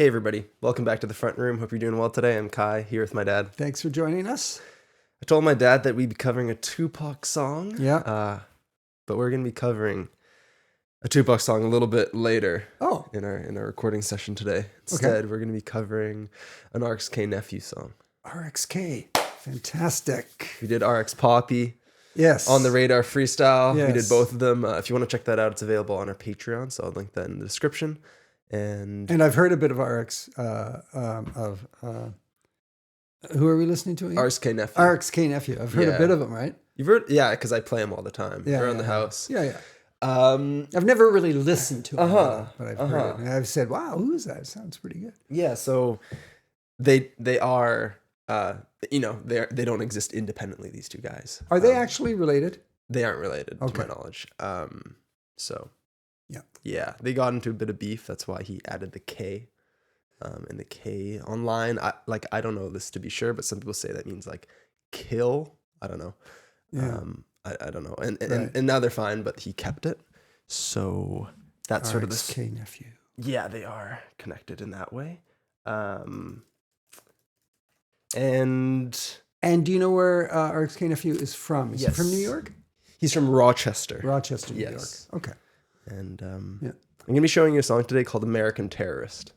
Hey everybody, welcome back to the front room. Hope you're doing well today. I'm Kai, here with my dad. Thanks for joining us. I told my dad that we'd be covering a Tupac song. Yeah. But we're going to be covering a Tupac song a little bit later in our recording session today. Instead, we're going to be covering an RXKNephew song. RXK. Fantastic. We did RX Poppy. Yes. On the Radar Freestyle. Yes. We did both of them. If you want to check that out, it's available on our Patreon, so I'll link that in the description. And I've heard a bit of RX, who are we listening to again? RXKNephew. RXKNephew. I've heard a bit of them, right? You've heard? Yeah, because I play them all the time around the house. Yeah. I've never really listened to them, but I've heard it. And I've said, wow, who is that? It sounds pretty good. Yeah, so they are, they don't exist independently, these two guys. Are they actually related? They aren't related, to my knowledge. Yeah, they got into a bit of beef. That's why he added the K. And the K online, I don't know this to be sure, but some people say that means like kill. I don't know. Yeah. I don't know. And now they're fine, but he kept it. So that's sort of this. RXKNephew. Yeah, they are connected in that way. And do you know where RXKNephew is from? Is he from New York? He's from Rochester. Rochester, New York. Okay. And I'm going to be showing you a song today called American Terrorist.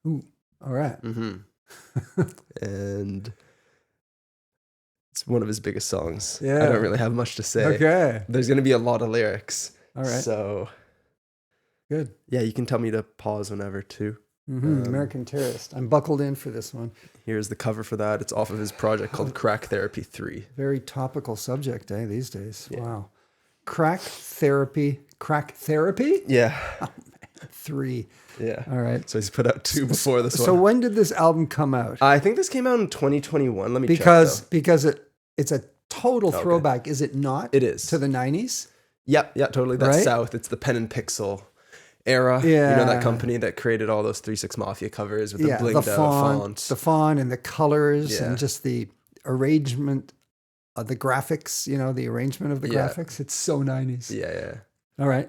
Ooh, all right. Mm-hmm. And it's one of his biggest songs. Yeah. I don't really have much to say. Okay. There's going to be a lot of lyrics. All right. So good. Yeah, you can tell me to pause whenever too. Mm-hmm. American Terrorist. I'm buckled in for this one. Here's the cover for that. It's off of his project called Crack Therapy 3. Very topical subject, these days. Yeah. Wow. Crack therapy? Yeah. Oh, man. 3. Yeah. All right. So he's put out 2 before this one. So when did this album come out? I think this came out in 2021. Let me check. Because it's a total throwback, is it not? It is. To the 90s? Yep, yeah, totally. That's right? South. It's the Pen and Pixel era. Yeah. You know, that company that created all those 3-6 Mafia covers with the blinged out font. The font and the colors and just the arrangement of the graphics, the arrangement of the graphics. It's so 90s. Yeah. All right.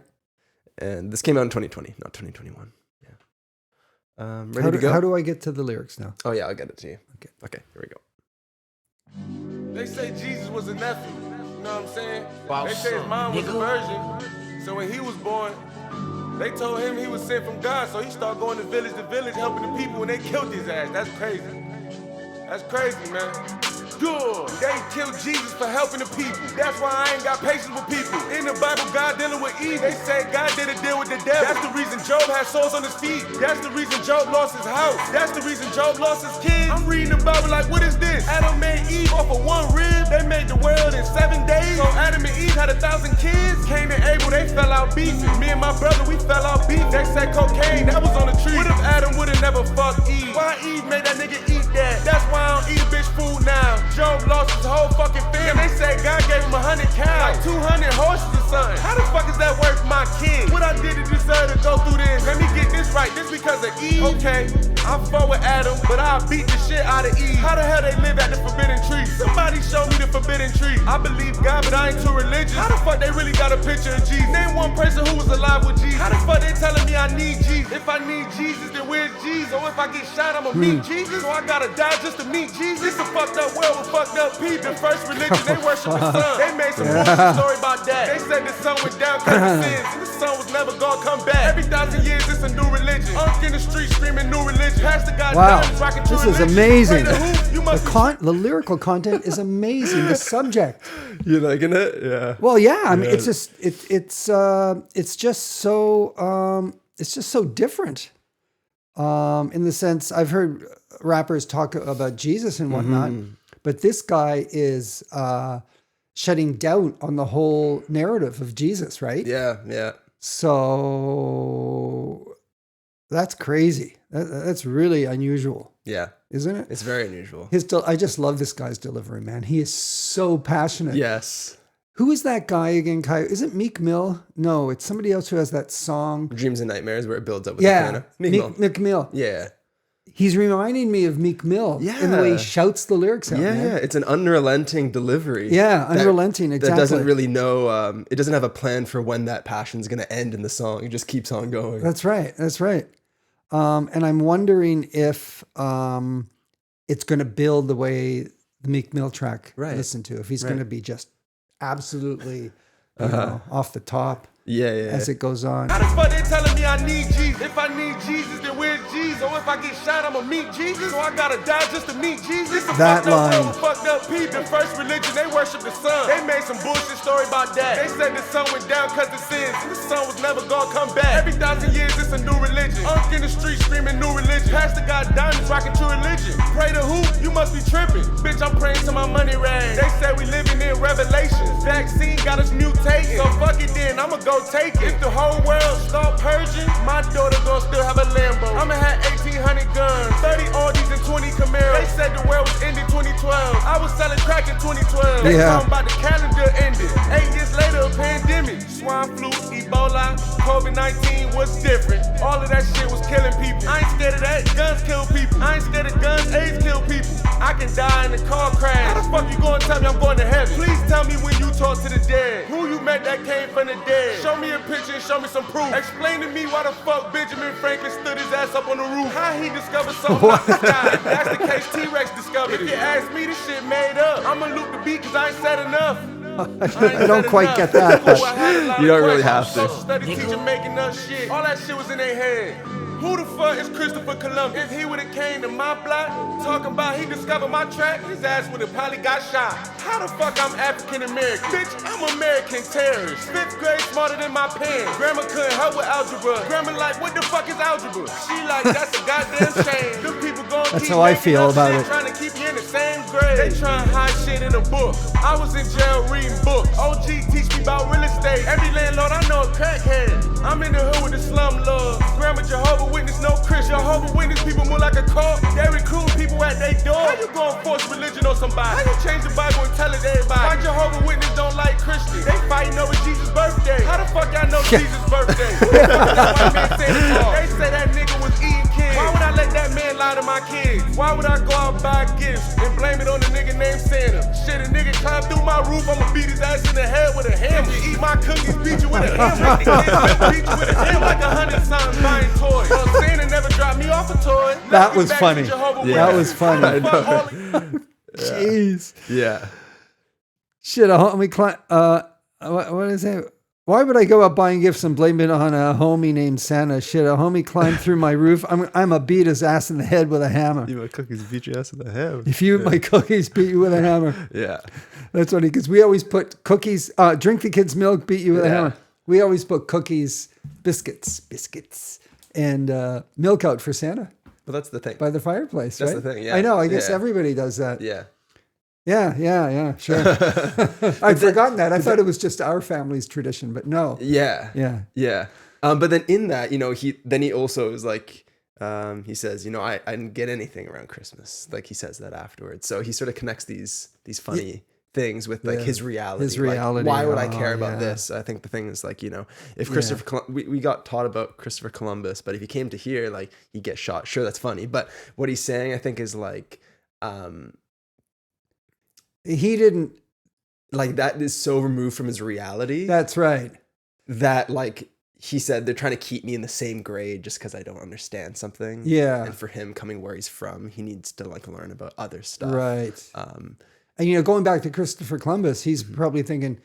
And this came out in 2020, not 2021. Yeah. Ready to go? How do I get to the lyrics now? Oh, yeah, I'll get it to you. Okay, here we go. They say Jesus was a nephew. You know what I'm saying? They say his mom was a virgin. So when he was born, they told him he was sent from God. So he started going to village, helping the people, and they killed his ass. That's crazy. That's crazy, man. Good. They killed Jesus for helping the people. That's why I ain't got patience with people. In the Bible, God dealing with Eve. They say God did a deal with the devil. That's the reason Job had sores on his feet. That's the reason Job lost his house. That's the reason Job lost his kids. I'm reading the Bible like, what is this? Adam made Eve off of one rib. They made the world in 7 days. So Adam and Eve had 1,000 kids. Cain and Abel, they fell out beefing. Me and my brother, we fell out beefing. They said cocaine, that was on the tree. What if Adam would've never fucked Eve? Why Eve made that nigga eat that? That's why I don't eat bitch food now. Job lost his whole fucking family. They said God gave him 100 cows, like 200 horses or something. How the fuck is that worth my king? What I did to deserve to go through this? Let me get this right. This because of Eve? Okay, I fought with Adam, but I beat the shit out of Eve. How the hell they live at the forbidden tree? Somebody show me the forbidden tree. I believe God, but I ain't too religious. How the fuck they really got a picture of Jesus? Name one person who was alive with Jesus. How the fuck they telling me I need Jesus? If I need Jesus, then where's Jesus? Or if I get shot, I'ma meet Jesus? So I gotta die just to meet Jesus? This a fucked up world with fucked up people. The first religion, they worship the sun. They made some bullshit story about that. They said the sun went down because of sins, and the sun was never gonna come back. Every 1,000 years, it's a new religion. Unk in the street screaming new religion. Pastor got diamonds rocking true religion. This is amazing. The lyrical content is amazing. The subject. You liking it? Yeah. Well, yeah. I mean, it's just so different. In the sense, I've heard rappers talk about Jesus and whatnot. But this guy is shedding doubt on the whole narrative of Jesus, right? Yeah. So that's crazy. That's really unusual. Yeah. Isn't it? It's very unusual. I just love this guy's delivery, man. He is so passionate. Yes. Who is that guy again, Kai? Is it Meek Mill? No, it's somebody else who has that song. Dreams and Nightmares, where it builds up with the piano. Meek Mill. Yeah. He's reminding me of Meek Mill in the way he shouts the lyrics out. Yeah. It's an unrelenting delivery. Yeah, unrelenting, exactly. That doesn't really know, it doesn't have a plan for when that passion's going to end in the song. It just keeps on going. That's right. And I'm wondering if it's going to build the way the Meek Mill track I listened to. If he's going to be just absolutely, you know, off the top. As it goes on. How the fuck they telling me I need Jesus? If I need Jesus, then where's Jesus? Or if I get shot, I'ma meet Jesus? So I gotta die just to meet Jesus? That line. Fucked up people. The first religion, they worship the sun. They made some bullshit story about that. They said the sun went down cause of sins. The sun was never gonna come back. Every 1,000 years, it's a new religion. Unk in the street screaming new religion. Pastor got diamonds rocking true religion. Pray to who? You must be tripping. Bitch, I'm praying to my money rag. They said we living in Revelations. Vaccine got us mutating. So fuck it then, I'ma go take it. If the whole world start purging, my daughter gon' still have a Lambo. I'ma have 1,800 guns, 30 Audis and 20 Camaros. They said the world was ending 2012. I was selling crack in 2012. They talking about the calendar ended. 8 years later, a pandemic. Swine flu, Ebola, COVID-19 was different. All of that shit was killing people. I ain't scared of that. Guns kill people. I ain't scared of guns. AIDS kill people. I can die in a car crash. How the fuck you gonna tell me I'm going to heaven? Please tell me when you talk to the dead. Who you met that came from the dead? Show me a picture and show me some proof. Explain to me why the fuck Benjamin Franklin stood his ass up on the roof. How he discovered something out the sky. That's the case T-Rex discovered it. If you ask me, this shit made up. I'ma loop the beat cause I ain't said enough. I don't quite get that. You don't really have to. Social study teacher making up shit. All that shit was in their head. Who the fuck is Christopher Columbus? If he would've came to my block, talking about he discovered my track, his ass would've probably got shot. How the fuck I'm African American? Bitch, I'm American terrorist. 5th grade smarter than my parents. Grandma couldn't help with algebra. Grandma like, what the fuck is algebra? She like, that's a goddamn shame. Them people gon' That's keep how I making feel up about shit, it. trying to keep you in the same grade. They trying to hide shit in a book. I was in jail reading books. OG teach me about real estate. Every landlord I know a crackhead. I'm in the hood with the slum love. Grandma Jehovah Witness, no Christian. Jehovah Witness people move like a cult. They recruit people at their door. How you gonna force religion on somebody? How you change the Bible and tell it to everybody? Why Jehovah Witness don't like Christians? They fighting over Jesus' birthday. How the fuck y'all know Jesus' birthday? White man Santa Claus. They say that nigga was eating kids. Why would I let that man lie to my kids? Why would I go out and buy gifts and blame it on a nigga named Santa? Shit, a nigga climb through my roof, I'ma beat his ass in the head with a hammer. You eat my cookies, beat you with a hammer. Beat you with a hammer like 100 times buying toys. Well, Santa never dropped me off a toy. That was funny. That was funny. Jeez. Yeah. Shit, a homie what is it? Why would I go out buying gifts and blame it on a homie named Santa? Shit, a homie climbed through my roof. I'm a beat his ass in the head with a hammer. You eat my cookies, beat your ass in the head. If you eat my cookies, beat you with a hammer. Yeah. That's funny, because we always put cookies, drink the kid's milk, beat you with a hammer. We always put cookies, biscuits, and milk out for Santa. Well, that's the thing. By the fireplace, That's right? the thing, yeah. I know, I guess everybody does that. Yeah. Yeah, sure. I'd forgotten that. I thought it was just our family's tradition, but no. Yeah. But then in that, he also is like, he says, I didn't get anything around Christmas. Like he says that afterwards. So he sort of connects these funny things with like his reality. His reality. Like, why would I care about this? I think the thing is like, if Christopher, we got taught about Christopher Columbus, but if he came to here, like he'd get shot. Sure, that's funny. But what he's saying, I think, is like, he didn't, like, that is so removed from his reality. That's right. That, like, he said they're trying to keep me in the same grade just because I don't understand something. Yeah. And for him coming where he's from, he needs to like learn about other stuff. Right. And going back to Christopher Columbus, he's probably thinking,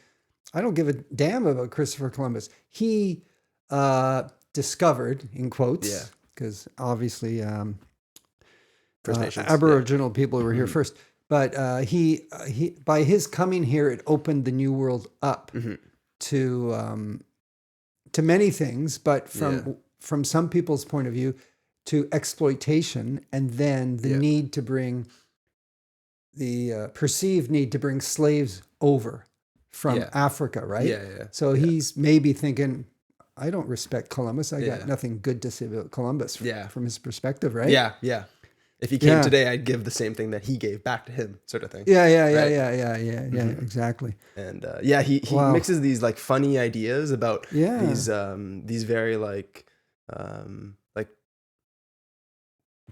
I don't give a damn about Christopher Columbus. He discovered, in quotes, because obviously First Nations, Aboriginal people were here first. But he by his coming here, it opened the New World up to many things, but from some people's point of view, to exploitation, and then the need to bring the perceived need to bring slaves over from Africa, right? Yeah. So he's maybe thinking, I don't respect Columbus. I got nothing good to say about Columbus from his perspective, right? Yeah. If he came today, I'd give the same thing that he gave back to him, sort of thing. Yeah, exactly. And he mixes these like funny ideas about these very like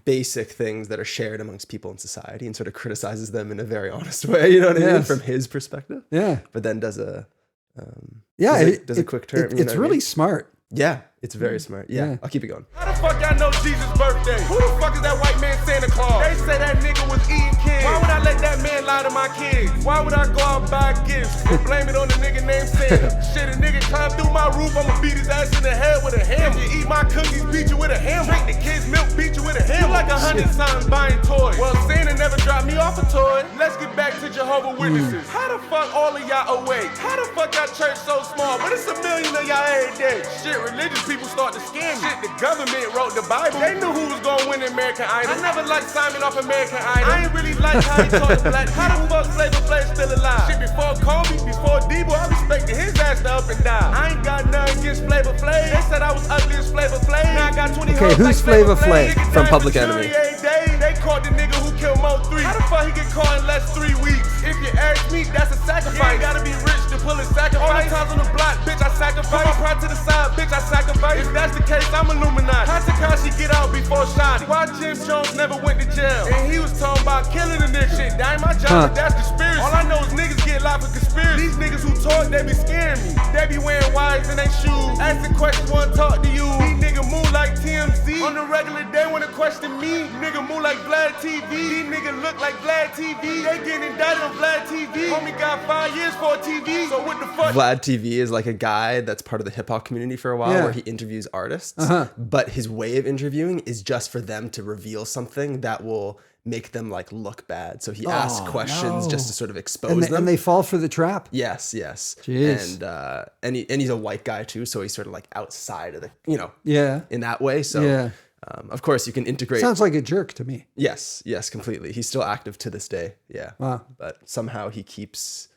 basic things that are shared amongst people in society, and sort of criticizes them in a very honest way. You know what I mean? From his perspective. Yeah. But then does a does a quick turn. It's really smart. Yeah. It's very smart. Yeah, I'll keep it going. How the fuck y'all know Jesus' birthday? Who the fuck is that white man Santa Claus? They say that nigga was eating kids. Why would I let that man lie to my kids? Why would I go out and buy gifts and blame it on a nigga named Santa? Shit, a nigga climb through my roof, I'ma beat his ass in the head with a hammer. If you eat my cookies, beat you with a hammer. Drink the kids' milk, beat you with a hammer. You like 100 something buying toys. Well, Santa never dropped me off a toy. Let's get back to Jehovah's Witnesses. How the fuck all of y'all awake? How the fuck y'all church so small? But it's a million of y'all every day. Shit, religious people start to scam me. Shit, the government wrote the Bible. They knew who was gonna win American Idol. I never liked Simon off American Idol. I ain't really like how he talked to black. How the fuck Flavor Flav still alive? Shit, before Kobe, before Debo, I respected his ass to up and die. I ain't got nothing against Flavor Flav. They said I was ugly as Flavor Flav. Now I got 20 Okay, who's Flavor Flav? From Public Enemy. They caught the nigga who killed Mo 3. How the fuck he get caught in less 3 weeks? If you ask me, that's a sacrifice. You gotta be rich to pull a sacrifice. All the times on the block, bitch, I sacrifice. Put my pride to the side, bitch, I sacrifice. If that's the case, I'm Illuminati. How Takashi get out before Shotty? Why Jim Jones never went to jail? And he was talking about killing a nigga. Shit, that ain't my job, but that's conspiracy. All I know is niggas get locked for conspiracy. These niggas who talk, they be scaring me. They be wearing wires in their shoes. Asking questions, wanna talk to you. These niggas move like TMZ. On the regular, they wanna question me. Nigga move like Vlad TV. These niggas look like Vlad TV. They getting indicted on Vlad TV. Homie got 5 years for a TV. So what the fuck? Vlad TV is like a guy that's part of the hip hop community for a while, where he interviews artists. But his way of interviewing is just for them to reveal something that will make them like look bad. So he asks questions just to sort of expose them. And they fall for the trap. Yes. Jeez. And he's a white guy too, so he's sort of like outside of the, in that way. So of course you can integrate. Sounds like a jerk to me. Yes, completely. He's still active to this day. Yeah. Wow. But somehow he keeps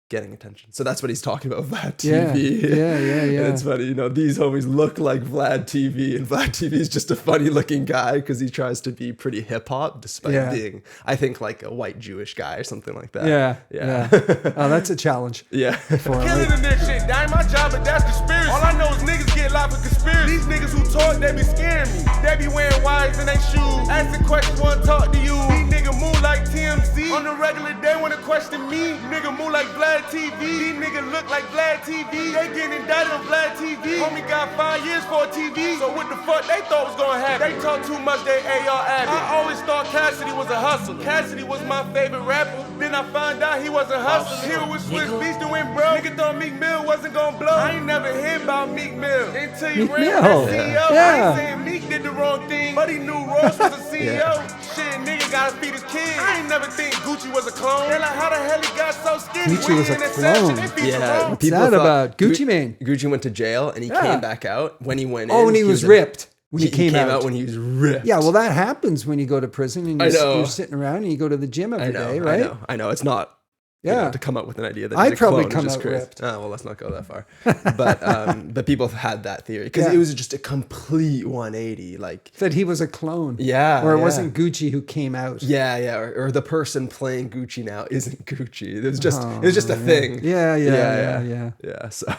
getting attention. So that's what he's talking about, Vlad TV. Yeah. And it's funny, these homies look like Vlad TV, and Vlad TV is just a funny looking guy because he tries to be pretty hip hop despite being, I think, like a white Jewish guy or something like that. Yeah. Oh, that's a challenge. Yeah. Killing the nigga shit, that ain't my job, but that's conspiracy. All I know is niggas get locked for conspiracy. These niggas who talk, they be scaring me. They be wearing wires in their shoes. Asking questions, wanna talk to you. These niggas move like TMZ. On the regular, they wanna question me. Nigga move like Vlad TV. These niggas look like Vlad TV. They getting indicted on Vlad TV. Homie got 5 years for a TV. So what the fuck they thought was gonna happen? They talk too much, they AR addict. I always thought Cassidy was a hustler. Cassidy was my favorite rapper. Then I found out he was a hustler. Here with Swiss Beats doing bro. Nigga thought Meek Mill wasn't gonna blow. I ain't never heard about Meek Mill until you ran with that CEO. I ain't saying Meek did the wrong thing, but he knew Ross was a CEO. Shit, nigga gotta feed his kids. I ain't never think Gucci was a clone. They're like, how the hell he got so skinny? Gucci was a clone. Yeah, What's that about? Gucci Mane. Gucci went to jail and he came back out. When he went in, when he was ripped. When he came out when he was ripped. Yeah, well, that happens when you go to prison and you're sitting around and you go to the gym every day, right? I know. It's not. To come up with an idea that I'd probably clone come is just out crazy. ripped. Oh, well, let's not go that far. But people have had that theory because it was just a complete 180. Like that he was a clone. Yeah. Or it wasn't Gucci who came out. Yeah. Or the person playing Gucci now isn't Gucci. It was just a thing. Yeah. So.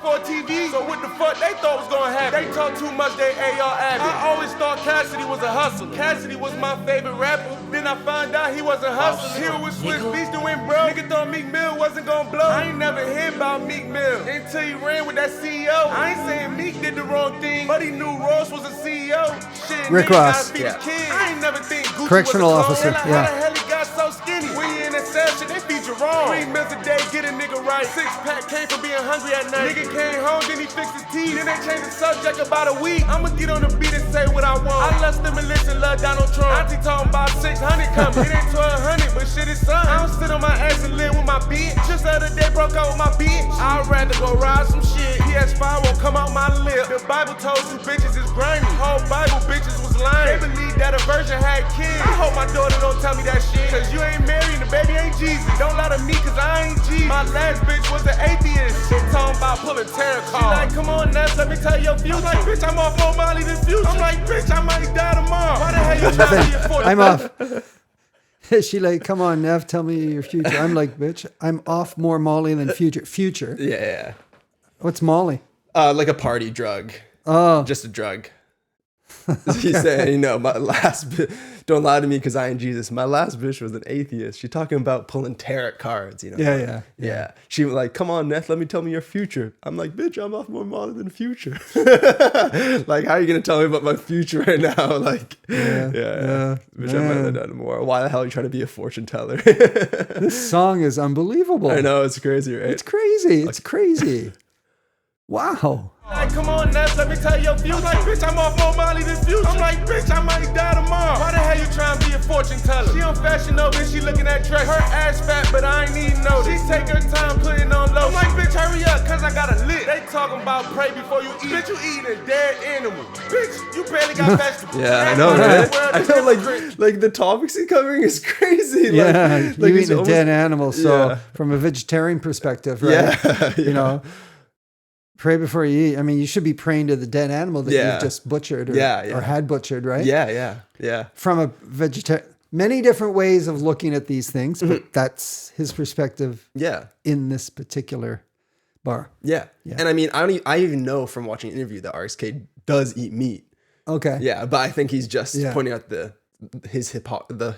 For TV, so what the fuck they thought was gonna happen? They talk too much, they AR addict. I always thought Cassidy was a hustler. Cassidy was my favorite rapper. Then I found out he was a hustler. Here with Swiss Beats doing bro. Nigga thought Meek Mill wasn't gonna blow. I ain't never heard about Meek Mill until he ran with that CEO. I ain't saying Meek did the wrong thing, but he knew Ross was a CEO. Shit, Rick nigga Ross. gotta feed his kids. I ain't never think Gucci Correctional was a clone. officer. Like, how the hell he got so skinny? When you in that session, they feed you wrong. 3 meals a day, get a nigga right. 6-pack came from being hungry at night. Nigga came home, then he fixed his teeth. Then they changed the subject about a week. I'ma get on the beat and say what I want. I love stimulus and love Donald Trump. Auntie talking about 600 coming. It ain't 1200, but shit is something. I don't sit on my ass and live with my bitch. Just the other day broke out with my bitch. I'd rather go ride some shit. PS5 won't come out my lip. The Bible told you bitches is grimy. Whole Bible bitches was lying. They believe that a virgin had kids. I hope my daughter don't tell me that shit. Cause you ain't married and the baby ain't Jesus. Don't lie to me cause I ain't Jesus. My last bitch was an atheist. She talking about pulling tarot cards. She like, come on, Ness, let me tell you your future. I'm like, bitch, I'm off more Molly than future. I'm like, bitch, I might die tomorrow. Why the hell you trying to be a 40? I'm off. She like, come on, Nev, tell me your future. I'm like, bitch, I'm off more Molly than future. Future? Yeah. What's Molly? Like a party drug. Oh. Just a drug. He's saying, my last don't lie to me because I ain't Jesus. My last bitch was an atheist. She's talking about pulling tarot cards, Yeah. She was like, come on, Neth, let me tell me your future. I'm like, bitch, I'm off more modern than future. Like, how are you going to tell me about my future right now? Like, yeah. Bitch, I might have done more. Why the hell are you trying to be a fortune teller? This song is unbelievable. I know, it's crazy, right? It's crazy. It's crazy. Wow. Like, come on, Ness, let me tell you your future. I'm like, bitch, I'm off more Molly than future. I'm like, bitch, I might die tomorrow. Why the hell you trying to be a fortune teller? She on Fashion Nova and she looking at dress. Her ass fat, but I ain't need no. She take her time putting on low. I'm like, bitch, hurry up, cause I got a lit. They talking about pray before you eat. Bitch, you eating a dead animal. Bitch, you barely got vegetables. Yeah, I know, right? I know, like the topics he's covering is crazy. Yeah, you eating a dead animal. So from a vegetarian perspective, right? Yeah. Pray before you eat. I mean, you should be praying to the dead animal that you've just butchered or had butchered, right? Yeah. From a vegetarian, many different ways of looking at these things, but that's his perspective. Yeah. In this particular bar. Yeah. And I mean, I even know from watching an interview that RXK does eat meat. Okay. Yeah, but I think he's just pointing out the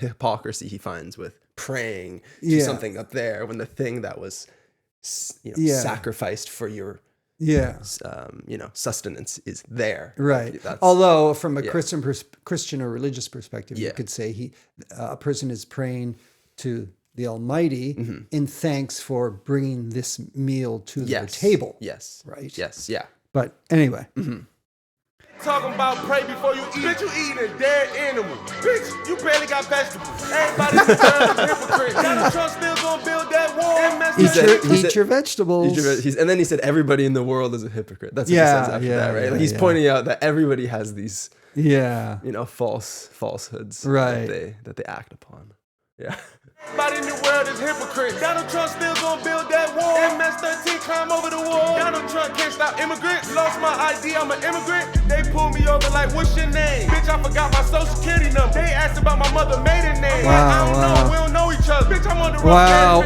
hypocrisy he finds with praying to something up there when the thing that was sacrificed for your sustenance is there. Right. Although from a Christian or religious perspective, you could say a person is praying to the Almighty in thanks for bringing this meal to their table. Yes. Right. Yes. Yeah. But anyway. Talking about pray before you eat. Bitch, you eating a dead animal. Bitch, you barely got vegetables. Everybody's a hypocrite. Donald Trump still gonna build that wall and mess Eat your vegetables. And then he said everybody in the world is a hypocrite. That's what he says after that, right? Like he's pointing out that everybody has these falsehoods that they act upon. Yeah. Everybody in the world is hypocrite. Donald Trump still gonna build that wall. MS-13 climb over the wall. Donald Trump can't stop immigrants. Lost my ID, I'm an immigrant. They pulled me over like, what's your name? Bitch, I forgot my social security number. They asked about my mother maiden name. I don't know, we don't know each other. Bitch, I'm on the road. I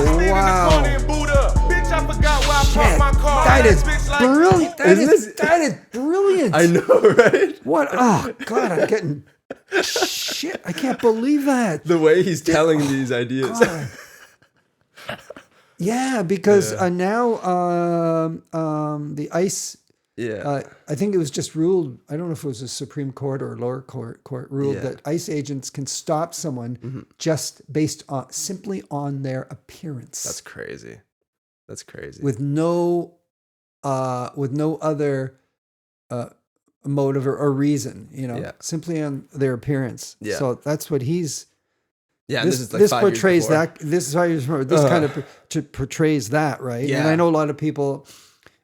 stand in the corner and boot up. Bitch, I forgot where I parked my car. That is brilliant. That is brilliant. I know, right? What? Oh, God, I'm getting... Shit, I can't believe that. The way he's telling these ideas. Yeah, because now the ICE, I think it was just ruled, I don't know if it was a Supreme Court or a lower court ruled that ICE agents can stop someone just based on simply on their appearance. That's crazy. With no other motive or reason, simply on their appearance. Yeah. So that's what he's. Yeah, this portrays that. This is how you remember. This kind of portrays that, right? Yeah. And I know a lot of people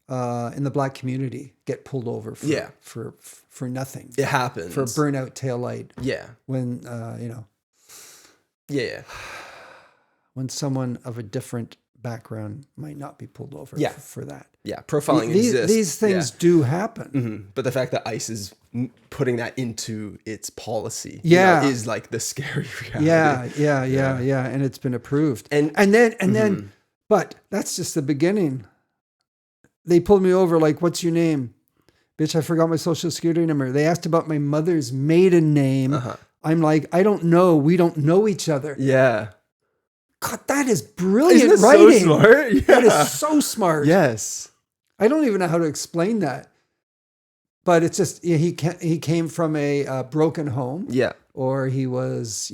in the Black community get pulled over for nothing. It happens for a burnout taillight. Yeah. When Yeah. When someone of a different background might not be pulled over for that. Yeah, profiling exists. These things do happen. But the fact that ICE is putting that into its policy is like the scary reality. Yeah. And it's been approved. And then, but that's just the beginning. They pulled me over like, what's your name? Bitch, I forgot my social security number. They asked about my mother's maiden name. I'm like, I don't know. We don't know each other. Yeah. God, that is brilliant writing. So smart? Yeah. That is so smart. Yes. I don't even know how to explain that. But it's just, he came from a broken home. Yeah. Or he was,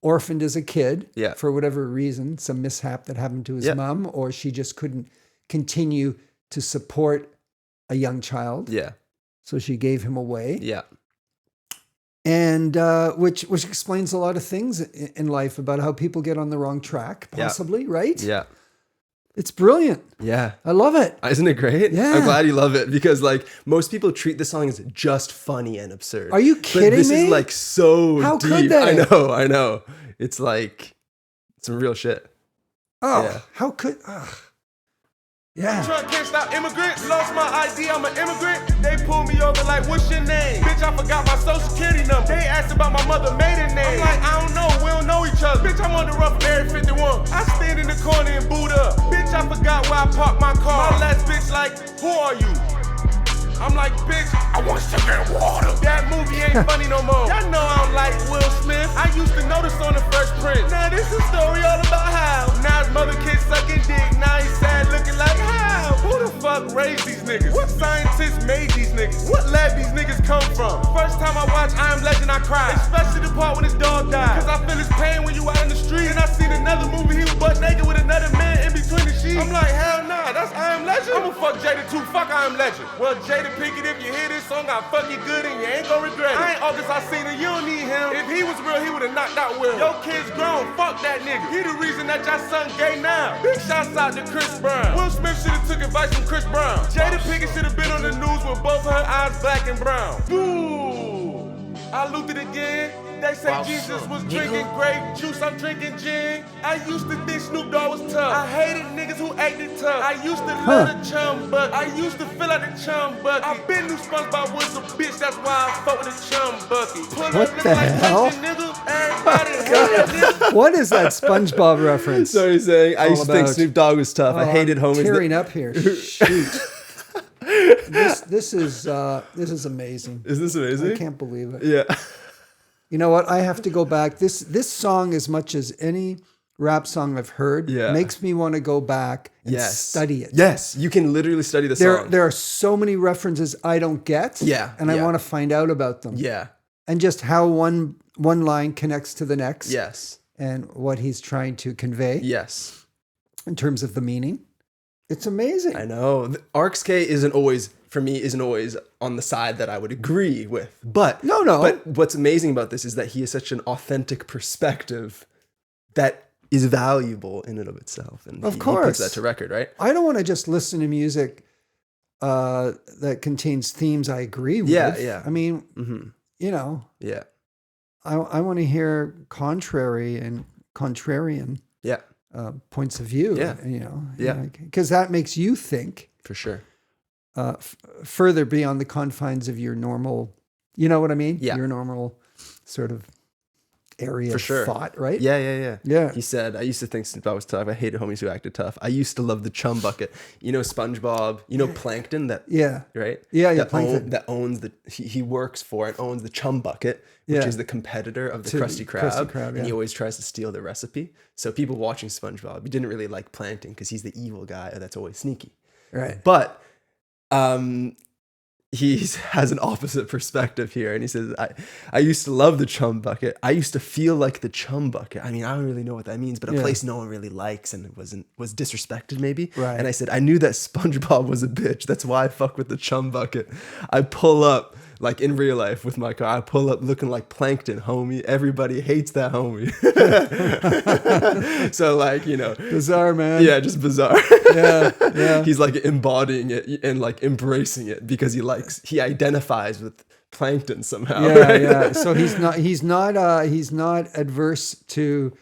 orphaned as a kid. Yeah. For whatever reason, some mishap that happened to his mom, or she just couldn't continue to support a young child. Yeah. So she gave him away. Yeah. And which explains a lot of things in life about how people get on the wrong track, possibly, right? Yeah. It's brilliant. Yeah. I love it. Isn't it great? Yeah. I'm glad you love it because like most people treat this song as just funny and absurd. Are you kidding me? This is like so how deep. Could they? I know. It's like some real shit. Oh, yeah. How could... Yeah. Trump can't stop immigrants. Lost my ID, I'm an immigrant. They pulled me over like, what's your name? Bitch, I forgot my social security number. They asked about my mother maiden name. I'm like, I don't know, we don't know each other. Bitch, I'm on the rough Area 51. I stand in the corner and boot up. Bitch, I forgot where I parked my car. My last bitch like, who are you? I'm like, bitch, I want sugar and water. That movie ain't funny no more. Y'all know I don't like Will Smith. I used to know this on The Fresh Prince. Now this is a story all about how. Now his mother kid sucking dick. Now he's sad looking like how. Who the fuck raised these niggas? What scientists made these niggas? What lab these niggas come from? First time I watched I Am Legend, I cried. Especially the part when his dog died. Cause I feel his pain when you out in the street. And I seen another movie, he was butt naked with another man in between the sheets. I'm like, hell nah, that's I Am Legend. I'ma fuck Jada too, fuck I Am Legend. Well, Jada Pinkett, if you hear this song, I fuck you good and you ain't gon' regret it. I ain't August Alsina, you don't need him. If he was real, he would've knocked out Will. Your kid's grown, fuck that nigga. He the reason that y'all son gay now. Big shouts out to Chris Brown. Will Smith should've took advice from Chris Brown. Jada Pinkett should've been on the news with both her eyes black and brown. Boo! I looped it again. They say Jesus was drinking grape juice, I'm drinking gin. I used to think Snoop Dogg was tough. I hated niggas who acted tough. I used to love the chum bucket. I used to fill out the chum bucket. I been knew SpongeBob was a bitch, that's why I fuck with the chum bucket. Pull What the hell? Everybody hated nigga. What is that SpongeBob reference? So he's saying, I All used to think about- Snoop Dogg was tough. I hated I'm homies. tearing up here. Shoot. This is amazing. Is this amazing? I can't believe it. Yeah. You know what? I have to go back. This song, as much as any rap song I've heard, Yeah. makes me want to go back and Yes. study it. Yes, you can literally study the song. There are so many references I don't get. Yeah, And I yeah. want to find out about them. Yeah. And just how one line connects to the next. Yes. And what he's trying to convey Yes. in terms of the meaning. It's amazing. I know. RXK isn't always on the side that I would agree with. But No. But what's amazing about this is that he has such an authentic perspective that is valuable in and of itself. And Of he course. puts that to record, right? I don't want to just listen to music that contains themes I agree with. Yeah. I mean, Mm-hmm. you know, Yeah. I want to hear contrarian Yeah. points of view. Yeah. You know, Yeah. because that makes you think For sure. further beyond the confines of your normal. You know what I mean? Yeah. Your normal sort of area For of sure. thought, right? Yeah. Yeah. He said, I used to think Snoop Dogg was tough. I hated homies who acted tough. I used to love the chum bucket. You know, SpongeBob, you know, Plankton, that, Yeah. right? Yeah, that Plankton. that owns he works for and owns the chum bucket, which Yeah. is the competitor of the To Krusty Krab. Krabbe, And yeah. he always tries to steal the recipe. So people watching SpongeBob, you didn't really like Plankton because he's the evil guy that's always sneaky. Right. But he has an opposite perspective here, and he says, I used to love the chum bucket. I used to feel like the chum bucket. I mean, I don't really know what that means, but a Yeah. place no one really likes and was disrespected maybe. Right. And I said, I knew that SpongeBob was a bitch. That's why I fuck with the chum bucket. I pull up, like in real life with my car, I pull up looking like Plankton, homie. Everybody hates that homie. So like, you know, Bizarre, man. yeah, just bizarre. Yeah. He's like embodying it and like embracing it because he identifies with Plankton somehow. Yeah, right? yeah. So he's not adverse to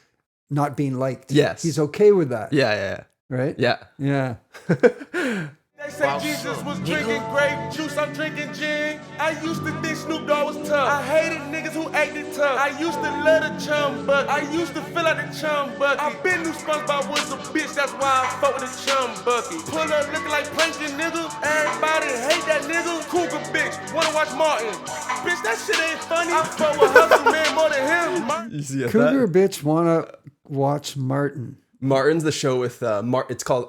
not being liked. Yes. He's okay with that. Yeah. Right? Yeah. Yeah. They say Jesus was drinking grape juice, I'm drinking gin. I used to think Snoop Dogg was tough. I hated niggas who acted tough. I used to love the chum bucket. I used to fill out the chum bucket. I been knew SpongeBob was a bitch, that's why I fuck with the chum bucket. Pull up looking like Plankton, nigga. Everybody hate that nigga. Cougar bitch, wanna watch Martin. Bitch, that shit ain't funny. I fuck with Hustle Man more than him. You see Cougar that? bitch wanna watch Martin. Martin's the show with I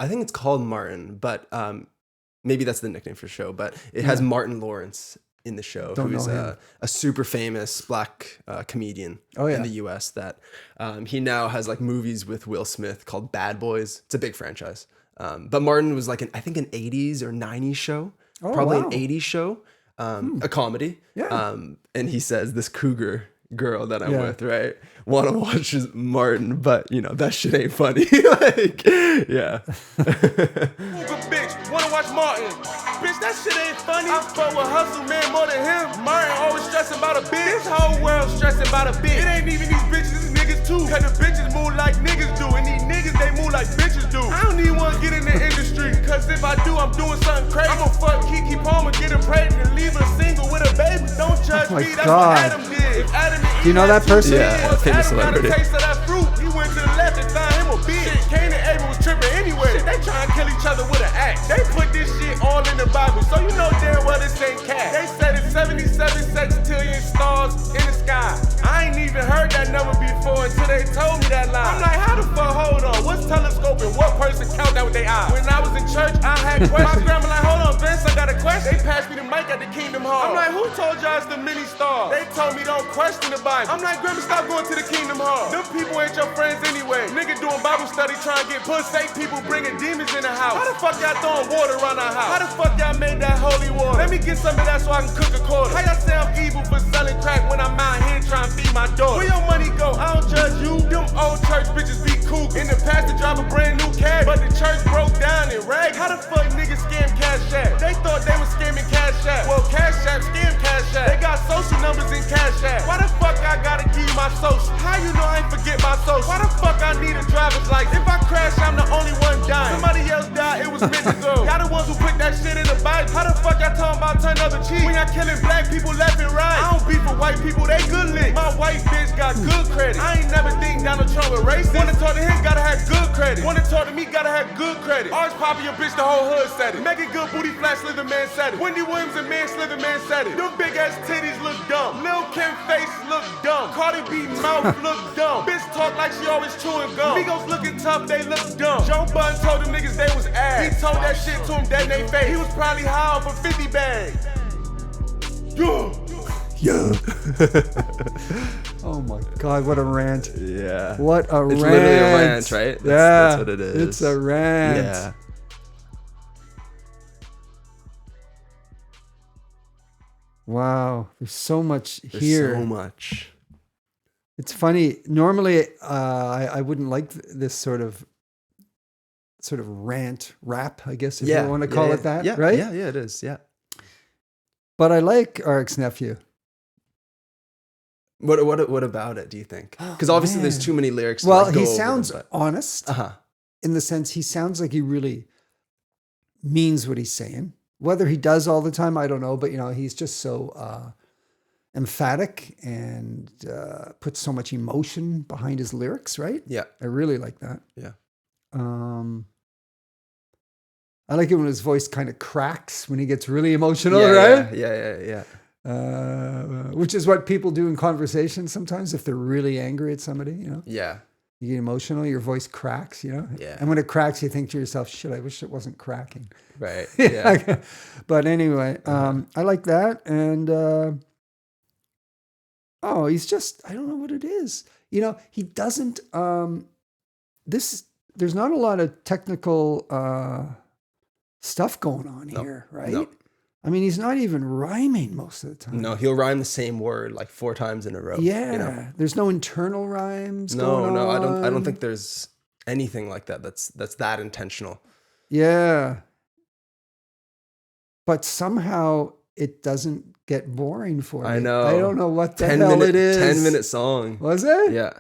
think it's called Martin, but maybe that's the nickname for the show, but it has Martin Lawrence in the show, Don't who's know him. a super famous black comedian Oh, yeah. in the US that he now has like movies with Will Smith called Bad Boys. It's a big franchise. But Martin was like I think an 80s or 90s show, Oh, probably wow. an 80s show, a comedy. Yeah. And he says this cougar girl that I'm Yeah. with, right, want to watch Martin, but you know, that shit ain't funny. Like, yeah. Cougar bitch, wanna watch Martin. Bitch, that shit ain't funny. I fuck with Hustle Man more than him. Martin always stressing about a bitch. This whole world stressing about a bitch. It ain't even these bitches, it's niggas too. Cause the bitches move like niggas do. And these niggas, they move like bitches do. I don't even wanna get in the industry. Cause if I do, I'm doing something crazy. I'ma fuck Keke Palmer, get her pregnant, and leave her single with a baby. Don't judge Oh my me, that's God. what Adam did. If Adam and Do you know Eve that had two person? kids, Yeah, once famous Adam got a celebrity. taste of that fruit, he went to the left and found him a bitch. Shit, Cain and Abel was tripping anyway. Shit, they trying to kill each other with an axe. They put this shit all in the Bible, so you know damn well this saying cat. They said it's 77 sextillion stars in the sky. I ain't even heard that number before until they told me that line. I'm like, how the fuck, hold on, what's telescoping? What person count that with their eyes? When I was in church, I had questions. My grandma like, hold on, Vince, I got a question. They passed me the mic at the Kingdom Hall. I'm like, who told y'all it's the mini stars? They told me don't question the Bible. I'm like, grandma, stop going to the Kingdom Hall. Them people ain't your friends anyway. Nigga doing Bible study trying to get pussy. Fake people bringing demons in the house. How the fuck y'all throwing water around our house? How the fuck y'all made that holy water? Let me get some of that so I can cook a quarter. How y'all say I'm evil for selling crack when I'm out here trying to feed my daughter? Where your money go? I don't judge you. Them old church bitches be cool. In the past to drive a brand new cab, but the church broke down and ragged. How the fuck niggas scam Cash App? They thought they was scamming Cash App. Well, Cash App scam Cash App. They got social numbers in Cash App. Why the fuck I gotta give you my social? How you know I ain't forget my social? Why the fuck I need a driver's license? If I crash, I'm the only one dying. Somebody else died, it was meant to go. Y'all the ones who put that shit in the Bible. How the fuck y'all talking about turn other cheek? When y'all killing black people left and right. I don't beef with white people, they good lick. My white bitch got good credit. I ain't never think Donald Trump was racist. Wanna talk to him, gotta have good credit. Wanna talk to me, gotta have good credit. Ours Poppy, your bitch, the whole hood said it. Making good booty flat, Slither Man said it. Wendy Williams and Man Slither Man said it. Them big ass titties look dumb. Lil Kim face look dumb. Cardi B mouth look dumb. Bitch talk like she always chewing gum. Migos looking tough, they look dumb. Joe Budden told them niggas they was ass. He told that shit to them dead in they face. He was probably high off a 50 bag. Yeah. Oh my God, what a rant. Yeah. What a It's rant. literally a rant, right? That's what it is. It's a rant. Yeah. Wow. There's so much There's here. so much. It's funny. Normally, I wouldn't like this sort of rant rap, I guess, if you want to call it that, yeah, right? Yeah, it is. Yeah. But I like RXKNephew. What about it, do you think? Because obviously there's too many lyrics to Well, like, go he over sounds them, honest in the sense he sounds like he really means what he's saying. Whether he does all the time, I don't know. But, he's just so emphatic and puts so much emotion behind his lyrics, right? Yeah. I really like that. Yeah. I like it when his voice kind of cracks when he gets really emotional, Yeah, right? Yeah. Which is what people do in conversations sometimes if they're really angry at somebody, Yeah. You get emotional, your voice cracks, Yeah. And when it cracks, you think to yourself, shit, I wish it wasn't cracking. Right. Yeah. But anyway, I like that. And, he's just, I don't know what it is. He doesn't, there's not a lot of technical stuff going on here, right? No. I mean, he's not even rhyming most of the time. No, he'll rhyme the same word like 4 times in a row. Yeah. There's no internal rhymes going on. I don't think there's anything like that that's that intentional. Yeah. But somehow it doesn't get boring for me. I know. I don't know what the hell it is. 10-minute song. Was it? Yeah.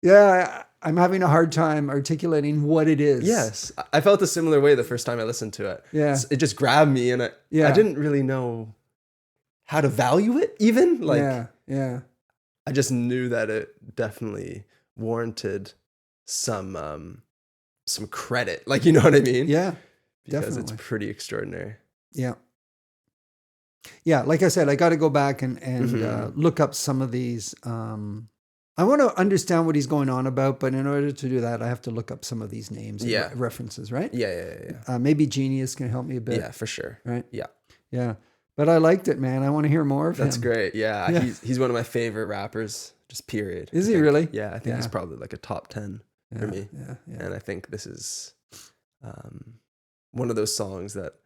Yeah, I'm having a hard time articulating what it is. Yes. I felt a similar way the first time I listened to it. Yeah. It just grabbed me and I didn't really know how to value it even. Yeah. I just knew that it definitely warranted some credit. Like, you know what I mean? Yeah. Because definitely. it's pretty extraordinary. Yeah. Yeah, like I said, I got to go back and look up some of these. I want to understand what he's going on about, but in order to do that, I have to look up some of these names and references, right? Yeah. Maybe Genius can help me a bit. Yeah, for sure. Right? Yeah. Yeah. But I liked it, man. I want to hear more of him. That's great. Yeah. He's one of my favorite rappers, just period. Is he really? Yeah, I think he's probably like a top 10 for me. Yeah. And I think this is one of those songs that,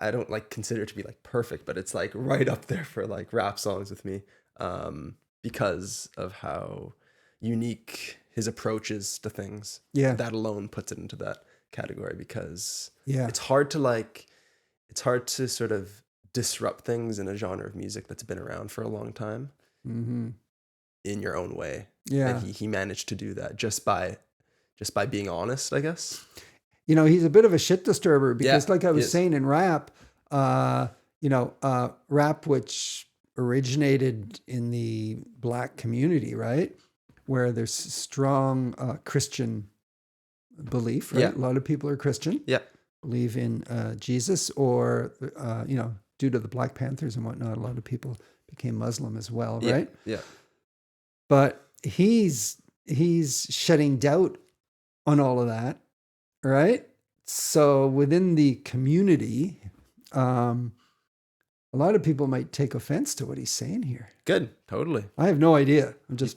I don't like consider to be like perfect, but it's like right up there for like rap songs with me. Because of how unique his approach is to things. Yeah. That alone puts it into that category because it's hard to sort of disrupt things in a genre of music that's been around for a long time in your own way. Yeah. And he managed to do that just by being honest, I guess. He's a bit of a shit disturber because like I was saying in rap, rap, which originated in the Black community, right? Where there's strong Christian belief, right? Yeah. A lot of people are Christian. Yeah. believe in Jesus, or due to the Black Panthers and whatnot, a lot of people became Muslim as well, right? Yeah. But he's shedding doubt on all of that, right? So within the community, a lot of people might take offense to what he's saying here. Good. Totally. I have no idea. I'm just,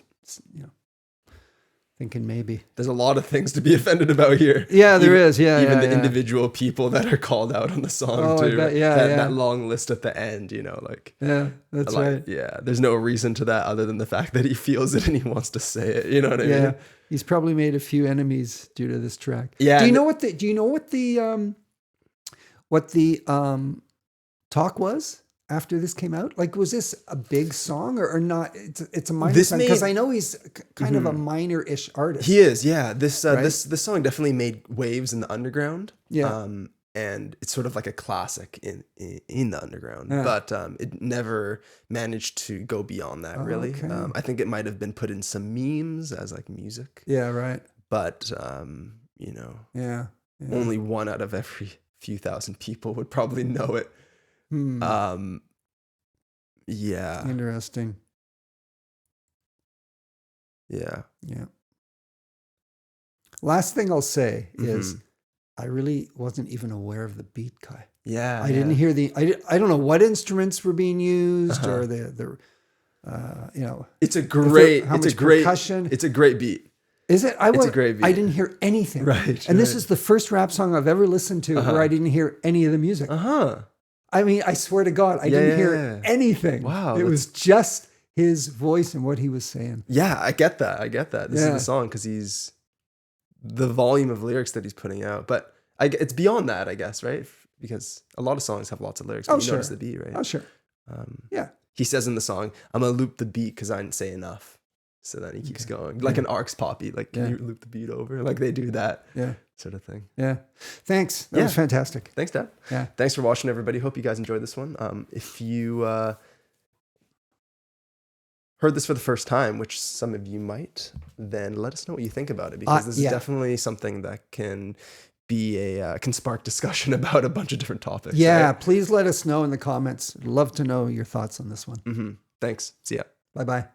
thinking maybe. There's a lot of things to be offended about here. Yeah, there is. Yeah, even the yeah. individual people that are called out on the song Oh, I too. bet. Yeah, that long list at the end, like. Yeah, that's right. Yeah, there's no reason to that other than the fact that he feels it and he wants to say it. You know what I mean? He's probably made a few enemies due to this track. Yeah. Do you know what the talk was after this came out? Like, was this a big song or not? It's a minor song, because I know he's kind of a minor-ish artist. He is, yeah. This Right? this song definitely made waves in the underground. Yeah. And it's sort of like a classic in the underground, Yeah. but it never managed to go beyond that, really. Okay. I think it might have been put in some memes as like music, Yeah, right. but Yeah. only one out of every few thousand people would probably know it. Yeah. Interesting. Yeah. Yeah. Last thing I'll say is I really wasn't even aware of the beat, Kai. Yeah. I didn't hear I don't know what instruments were being used or the It's a great, how it's a much great, percussion. it's a great beat. Is it? It's a great beat. I didn't hear anything. Right. And this is the first rap song I've ever listened to where I didn't hear any of the music. I mean, I swear to God, I didn't hear anything. Wow. It was just his voice and what he was saying. Yeah, I get that. This is the song because the volume of lyrics that he's putting out. But it's beyond that, I guess, right? Because a lot of songs have lots of lyrics. But you notice the beat, right? Oh, sure. Yeah. He says in the song, I'm going to loop the beat because I didn't say enough. So then he keeps going. Like an RX poppy. Like, can you loop the beat over? Like they do that sort of thing. Yeah. Thanks. That was fantastic. Thanks, Dad. Yeah. Thanks for watching, everybody. Hope you guys enjoyed this one. If you heard this for the first time, which some of you might, then let us know what you think about it, because this is definitely something that can be can spark discussion about a bunch of different topics. Yeah. Right? Please let us know in the comments. I'd love to know your thoughts on this one. Thanks. See ya. Bye-bye.